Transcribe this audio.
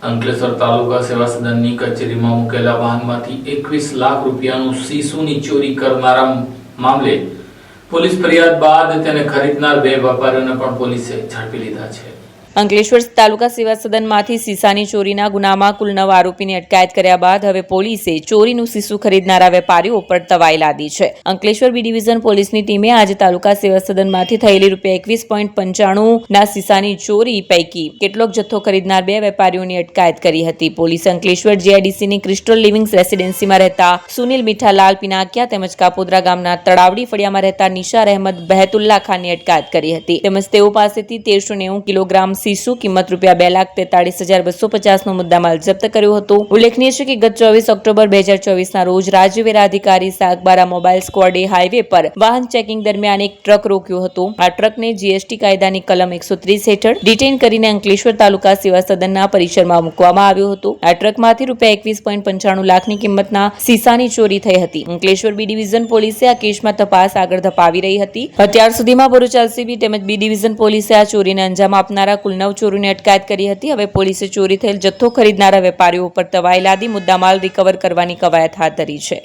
અંકલેશ્વર તાલુકા સેવા સદનની કચેરીમાં મૂકેલા વાહનમાંથી 21 લાખ રૂપિયાનું શીશુની ચોરી કરનારા મામલે પોલીસ ફરિયાદ બાદ તેને ખરીદનાર બે વેપારીઓને પણ પોલીસે ઝડપી લીધા છે। અંકલેશ્વર તાલુકા સેવા સદનમાંથી સીસાની ચોરીના ગુનામાં કુલ 9 આરોપીની અટકાયત કર્યા બાદ હવે પોલીસે ચોરીનું શીશુ ખરીદનારા વેપારીઓ પર તવાઈ લાદી છે। અંકલેશ્વર બી ડિવિઝન પોલીસની ટીમે આજે તાલુકા સેવા સદનમાંથી થયેલી ₹21.95 ના સીસાની ચોરી પૈકી કેટલોક જથ્થો ખરીદનાર બે વેપારીઓની અટકાયત કરી હતી। પોલીસે અંકલેશ્વર જીઆઈડીસીની ક્રિસ્ટલ લિવિંગ રેસિડેન્સીમાં રહેતા સુનિલ મીઠાલાલ પિનાકિયા તેમજ કાપોદ્રા ગામના તળાવડી ફળિયામાં રહેતા નિશાર અહેમદ બહેતુલ્લા ખાનની અટકાયત કરી હતી। તેમજ તેઓ પાસેથી 1390 કિલોગ્રામ શીશુ કિંમત ₹2,43,250 નો મુદ્દામાલ જપ્ત કર્યો હતો। ઉલ્લેખનીય છે કે ગત 24 ઓક્ટોબર 2024 ના રોજ રાજ્ય વેરા અધિકારી સાગબારા મોબાઈલ સ્ક્વોડે હાઈવે પર વાહન ચેકિંગ દરમિયાન એક ટ્રક રોક્યો હતો। આ ટ્રકને જીએસટી કાયદાની કલમ 130 હેઠળ ડિટેઇન કરીને અંકલેશ્વર તાલુકા સેવા સદનના પરિસરમાં મૂકવામાં આવ્યો હતો। આ ટ્રકમાંથી ₹21.95 લાખની કિંમતના સીસાની ચોરી થઈ હતી। અંકલેશ્વર બી ડિવિઝન પોલીસે આ કેસમાં તપાસ આગળ ધપાવી રહી હતી। અત્યાર સુધીમાં ભરૂચ એલસીબી તેમજ બી ડિવિઝન પોલીસે આ ચોરીને અંજામ આપનારા કુલ 9 ચોરોની અટકાયત કરી હતી। હવે પોલીસે ચોરી થયેલ જથ્થો ખરીદનારા વેપારીઓ પર તવાઈ લાદી મુદ્દામાલ રિકવર કરવાની કવાયત હાથ ધરી છે।